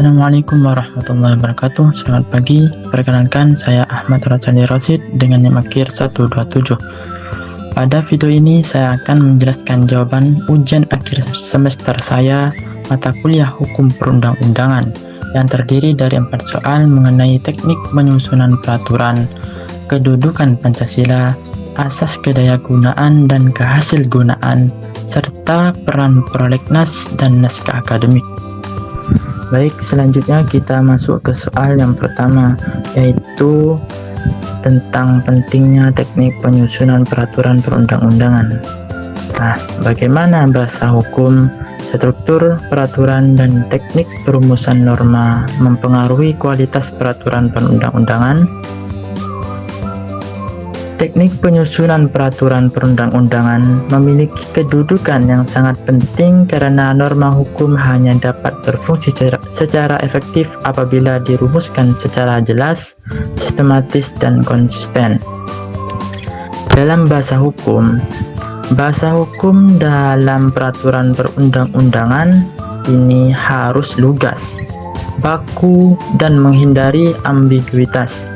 Assalamualaikum warahmatullahi wabarakatuh. Selamat pagi. Perkenalkan, saya Ahmad Razali Rosid dengan NIM akhir 127. Pada video ini saya akan menjelaskan jawaban ujian akhir semester saya mata kuliah Hukum Perundang-undangan yang terdiri dari 4 soal mengenai teknik penyusunan peraturan, kedudukan Pancasila, asas kedayagunaan dan kehasilgunaan, serta peran prolegnas dan naskah akademik. Baik, selanjutnya kita masuk ke soal yang pertama, yaitu tentang pentingnya teknik penyusunan peraturan perundang-undangan. Nah, bagaimana bahasa hukum, struktur peraturan, dan teknik perumusan norma mempengaruhi kualitas peraturan perundang-undangan? Teknik penyusunan peraturan perundang-undangan memiliki kedudukan yang sangat penting karena norma hukum hanya dapat berfungsi secara efektif apabila dirumuskan secara jelas, sistematis, dan konsisten. Dalam bahasa hukum dalam peraturan perundang-undangan ini harus lugas, baku, dan menghindari ambiguitas.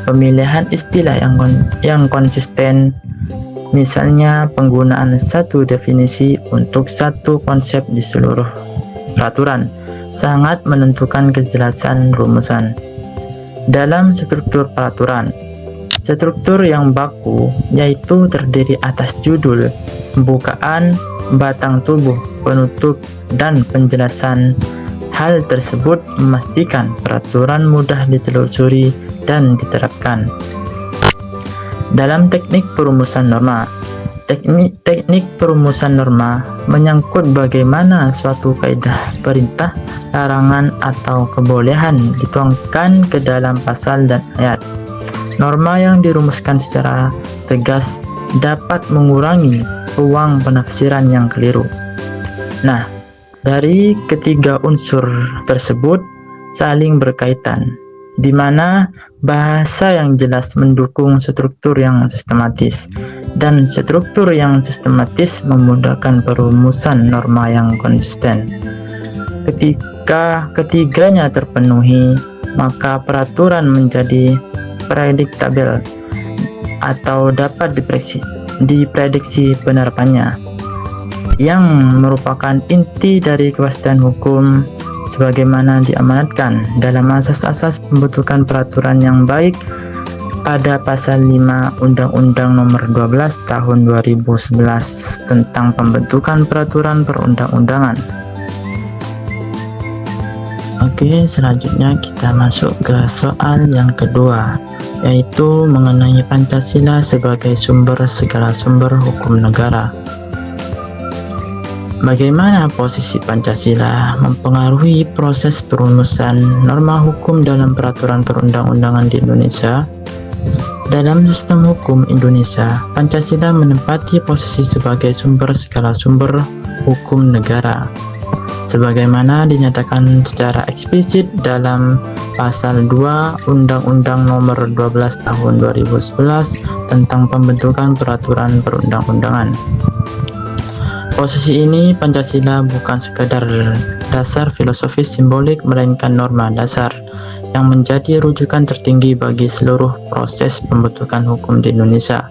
Pemilihan istilah yang konsisten, misalnya penggunaan satu definisi untuk satu konsep di seluruh peraturan, sangat menentukan kejelasan rumusan. Dalam struktur peraturan, struktur yang baku yaitu terdiri atas judul, pembukaan, batang tubuh, penutup, dan penjelasan. Hal tersebut memastikan peraturan mudah ditelusuri dan diterapkan. Dalam teknik perumusan norma, teknik perumusan norma menyangkut bagaimana suatu kaidah perintah, larangan, atau kebolehan dituangkan ke dalam pasal dan ayat. Norma yang dirumuskan secara tegas dapat mengurangi peluang penafsiran yang keliru. Nah, dari ketiga unsur tersebut saling berkaitan, di mana bahasa yang jelas mendukung struktur yang sistematis, dan struktur yang sistematis memudahkan perumusan norma yang konsisten. Ketika ketiganya terpenuhi, maka peraturan menjadi prediktabel atau dapat diprediksi penerapannya, yang merupakan inti dari kepastian hukum sebagaimana diamanatkan dalam asas-asas pembentukan peraturan yang baik pada pasal 5 Undang-Undang Nomor 12 Tahun 2011 tentang pembentukan peraturan perundang-undangan. Oke, selanjutnya kita masuk ke soal yang kedua, yaitu mengenai Pancasila sebagai sumber segala sumber hukum negara. Bagaimana posisi Pancasila mempengaruhi proses perumusan norma hukum dalam peraturan perundang-undangan di Indonesia? Dalam sistem hukum Indonesia, Pancasila menempati posisi sebagai sumber segala sumber hukum negara, sebagaimana dinyatakan secara eksplisit dalam Pasal 2 Undang-Undang Nomor 12 Tahun 2011 tentang pembentukan peraturan perundang-undangan. Posisi ini, Pancasila bukan sekadar dasar filosofis simbolik, melainkan norma dasar yang menjadi rujukan tertinggi bagi seluruh proses pembentukan hukum di Indonesia,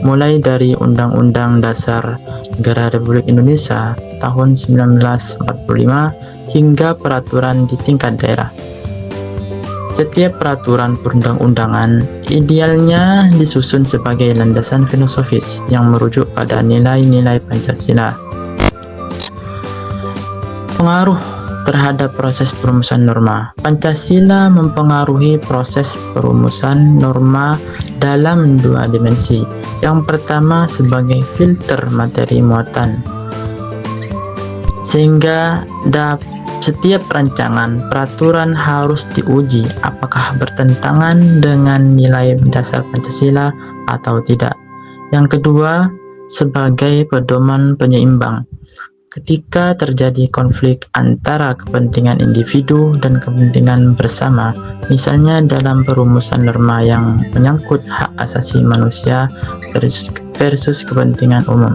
mulai dari Undang-Undang Dasar Negara Republik Indonesia tahun 1945 hingga peraturan di tingkat daerah. Setiap peraturan perundang-undangan idealnya disusun sebagai landasan filosofis yang merujuk pada nilai-nilai Pancasila. Pengaruh terhadap proses perumusan norma. Pancasila mempengaruhi proses perumusan norma dalam dua dimensi. Yang pertama sebagai filter materi muatan, sehingga setiap rancangan peraturan harus diuji apakah bertentangan dengan nilai dasar Pancasila atau tidak. Yang kedua, sebagai pedoman penyeimbang. Ketika terjadi konflik antara kepentingan individu dan kepentingan bersama, misalnya dalam perumusan norma yang menyangkut hak asasi manusia versus kepentingan umum.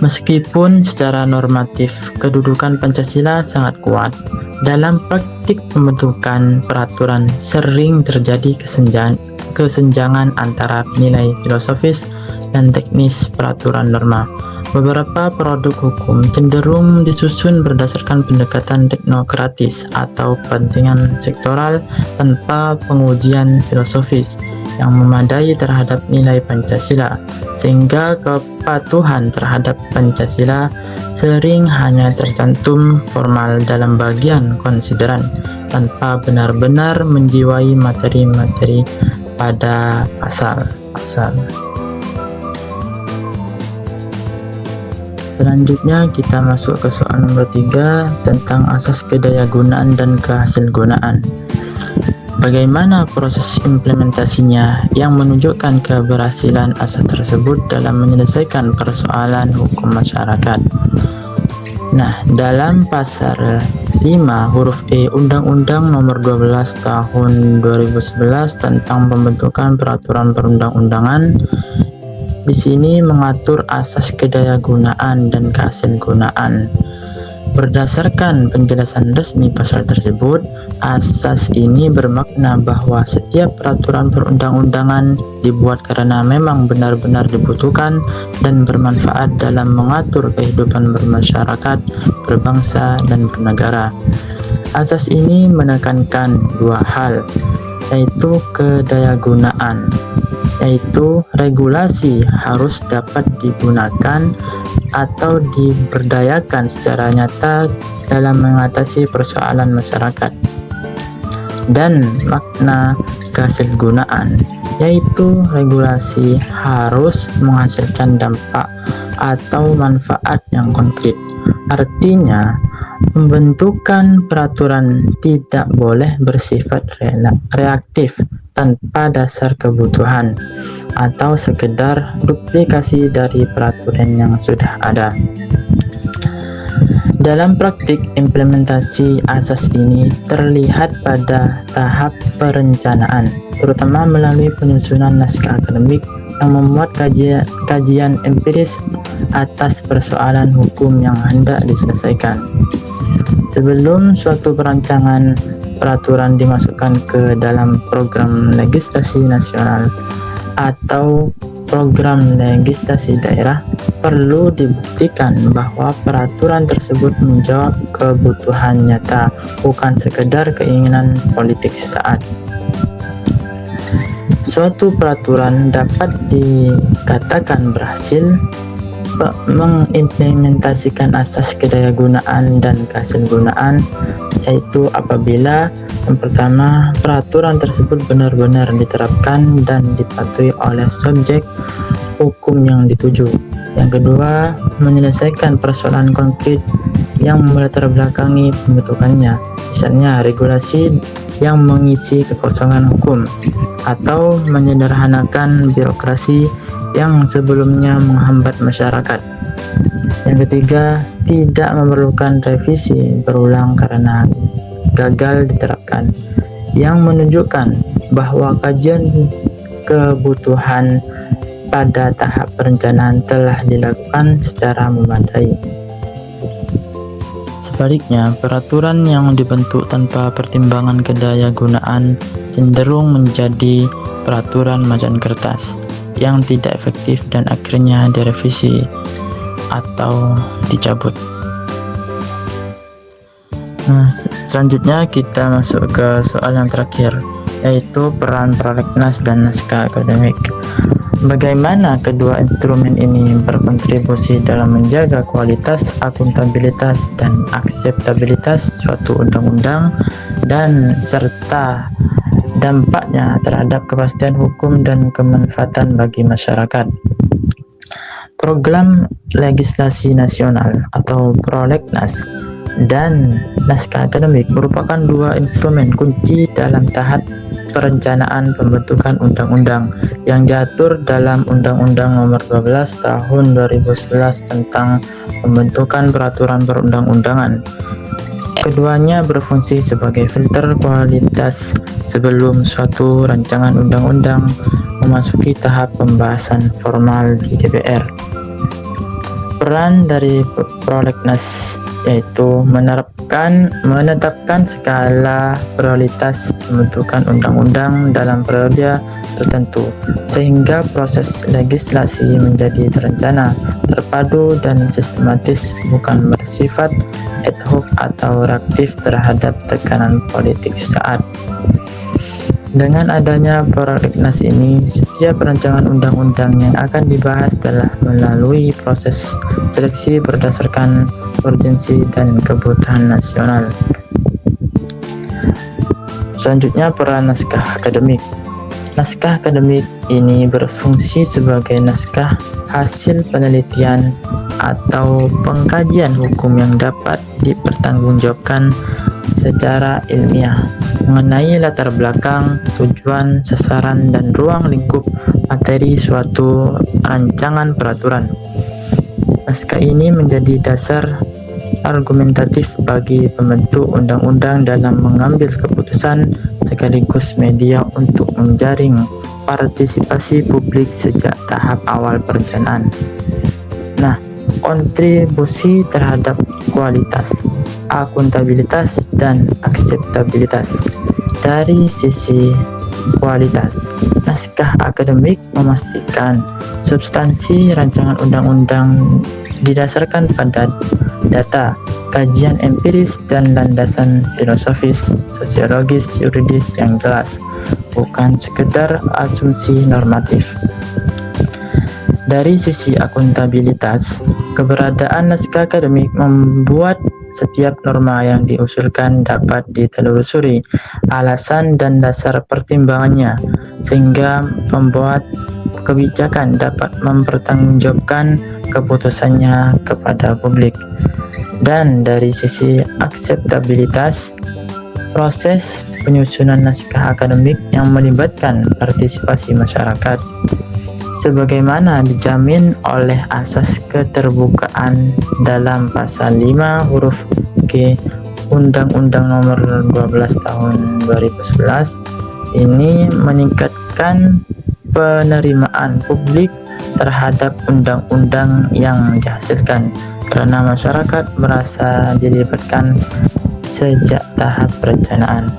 Meskipun secara normatif kedudukan Pancasila sangat kuat, dalam praktik pembentukan peraturan sering terjadi kesenjangan antara nilai filosofis dan teknis peraturan norma. Beberapa produk hukum cenderung disusun berdasarkan pendekatan teknokratis atau kepentingan sektoral tanpa pengujian filosofis yang memadai terhadap nilai Pancasila, sehingga kepatuhan terhadap Pancasila sering hanya tercantum formal dalam bagian konsideran tanpa benar-benar menjiwai materi-materi pada pasal-pasal. Selanjutnya kita masuk ke soal nomor 3 tentang asas kedayagunaan dan kehasilgunaan. Bagaimana proses implementasinya yang menunjukkan keberhasilan asas tersebut dalam menyelesaikan persoalan hukum masyarakat. Nah, dalam pasal 5 huruf E Undang-Undang Nomor 12 Tahun 2011 tentang pembentukan peraturan perundang-undangan, di sini mengatur asas kedayagunaan dan kehasilgunaan. Berdasarkan penjelasan resmi pasal tersebut, asas ini bermakna bahwa setiap peraturan perundang-undangan dibuat karena memang benar-benar dibutuhkan dan bermanfaat dalam mengatur kehidupan bermasyarakat, berbangsa, dan bernegara. Asas ini menekankan dua hal, yaitu kedayagunaan, yaitu regulasi harus dapat digunakan atau diberdayakan secara nyata dalam mengatasi persoalan masyarakat. Dan makna kehasilgunaan, yaitu regulasi harus menghasilkan dampak atau manfaat yang konkret. Artinya, pembentukan peraturan tidak boleh bersifat reaktif tanpa dasar kebutuhan atau sekedar duplikasi dari peraturan yang sudah ada. Dalam praktik implementasi asas ini terlihat pada tahap perencanaan, terutama melalui penyusunan naskah akademik yang memuat kajian empiris atas persoalan hukum yang hendak diselesaikan. Sebelum suatu perancangan peraturan dimasukkan ke dalam program legislasi nasional atau program legislasi daerah, perlu dibuktikan bahwa peraturan tersebut menjawab kebutuhan nyata, bukan sekedar keinginan politik sesaat. Suatu peraturan dapat dikatakan berhasil mengimplementasikan asas kedayagunaan dan kehasilgunaan, yaitu apabila yang pertama, peraturan tersebut benar-benar diterapkan dan dipatuhi oleh subjek hukum yang dituju. Yang kedua, menyelesaikan persoalan konkret yang melatar belakangi pembentukannya, misalnya regulasi yang mengisi kekosongan hukum atau menyederhanakan birokrasi yang sebelumnya menghambat masyarakat. Yang ketiga, tidak memerlukan revisi berulang karena gagal diterapkan, yang menunjukkan bahwa kajian kebutuhan pada tahap perencanaan telah dilakukan secara memadai. Sebaliknya, peraturan yang dibentuk tanpa pertimbangan kedayagunaan cenderung menjadi peraturan macan kertas yang tidak efektif dan akhirnya direvisi atau dicabut. Nah, selanjutnya kita masuk ke soal yang terakhir, yaitu peran prolegnas dan naskah akademik. Bagaimana kedua instrumen ini berkontribusi dalam menjaga kualitas, akuntabilitas, dan akseptabilitas suatu undang-undang dan serta dampaknya terhadap kepastian hukum dan kemanfaatan bagi masyarakat. Program legislasi nasional atau prolegnas dan naskah akademik merupakan dua instrumen kunci dalam tahap perencanaan pembentukan undang-undang yang diatur dalam Undang-Undang Nomor 12 Tahun 2011 tentang pembentukan peraturan perundang-undangan. Keduanya berfungsi sebagai filter kualitas sebelum suatu rancangan undang-undang memasuki tahap pembahasan formal di DPR. Peran dari prolegnas yaitu menetapkan skala prioritas pembentukan undang-undang dalam periode tertentu, sehingga proses legislasi menjadi terencana, terpadu, dan sistematis, bukan bersifat ad hoc atau reaktif terhadap tekanan politik sesaat. Dengan adanya prolegnas ini, setiap rancangan undang-undang yang akan dibahas telah melalui proses seleksi berdasarkan urgensi dan kebutuhan nasional. Selanjutnya, peran naskah akademik. Naskah akademik ini berfungsi sebagai naskah hasil penelitian atau pengkajian hukum yang dapat dipertanggungjawabkan secara ilmiah mengenai latar belakang, tujuan, sasaran, dan ruang lingkup materi suatu rancangan peraturan. Naskah ini menjadi dasar argumentatif bagi pembentuk undang-undang dalam mengambil keputusan, sekaligus media untuk menjaring partisipasi publik sejak tahap awal perencanaan. Nah, kontribusi terhadap kualitas, akuntabilitas, dan akseptabilitas. Dari sisi kualitas, naskah akademik memastikan substansi rancangan undang-undang didasarkan pada data, kajian empiris, dan landasan filosofis, sosiologis, yuridis yang jelas, bukan sekedar asumsi normatif. Dari sisi akuntabilitas, keberadaan naskah akademik membuat setiap norma yang diusulkan dapat ditelusuri alasan dan dasar pertimbangannya, sehingga pembuat kebijakan dapat mempertanggungjawabkan keputusannya kepada publik. Dan dari sisi akseptabilitas, proses penyusunan naskah akademik yang melibatkan partisipasi masyarakat, sebagaimana dijamin oleh asas keterbukaan dalam pasal 5 huruf G Undang-Undang Nomor 12 Tahun 2011, ini meningkatkan penerimaan publik terhadap undang-undang yang dihasilkan, karena masyarakat merasa dilibatkan sejak tahap perencanaan.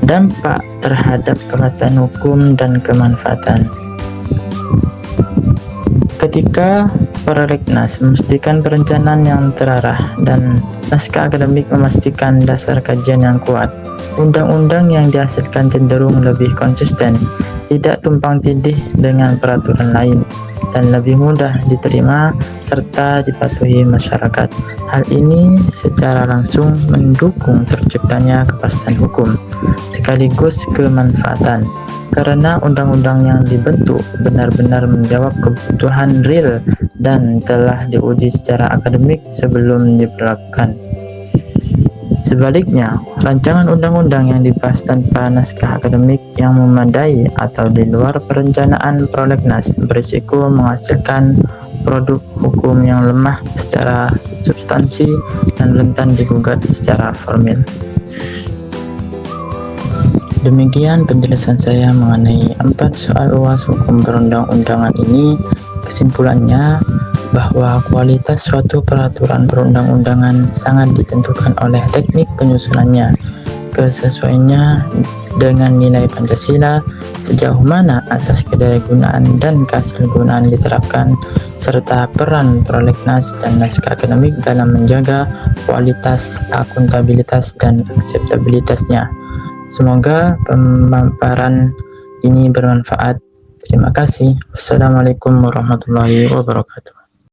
Dampak terhadap kepastian hukum dan kemanfaatan. Ketika prolegnas memastikan perencanaan yang terarah dan naskah akademik memastikan dasar kajian yang kuat, undang-undang yang dihasilkan cenderung lebih konsisten, tidak tumpang tindih dengan peraturan lain, dan lebih mudah diterima serta dipatuhi masyarakat. Hal ini secara langsung mendukung terciptanya kepastian hukum sekaligus kemanfaatan, karena undang-undang yang dibentuk benar-benar menjawab kebutuhan real dan telah diuji secara akademik sebelum diberlakukan. Sebaliknya, rancangan undang-undang yang dibahas tanpa naskah akademik yang memadai atau di luar perencanaan prolegnas berisiko menghasilkan produk hukum yang lemah secara substansi dan rentan digugat secara formil. Demikian penjelasan saya mengenai 4 soal UAS hukum perundang-undangan ini. Kesimpulannya, bahwa kualitas suatu peraturan perundang-undangan sangat ditentukan oleh teknik penyusunannya, kesesuaiannya dengan nilai Pancasila, sejauh mana asas kedayagunaan dan kehasilgunaan diterapkan, serta peran prolegnas dan naskah akademik dalam menjaga kualitas, akuntabilitas, dan akseptabilitasnya. Semoga pemaparan ini bermanfaat. Terima kasih. Wassalamualaikum warahmatullahi wabarakatuh.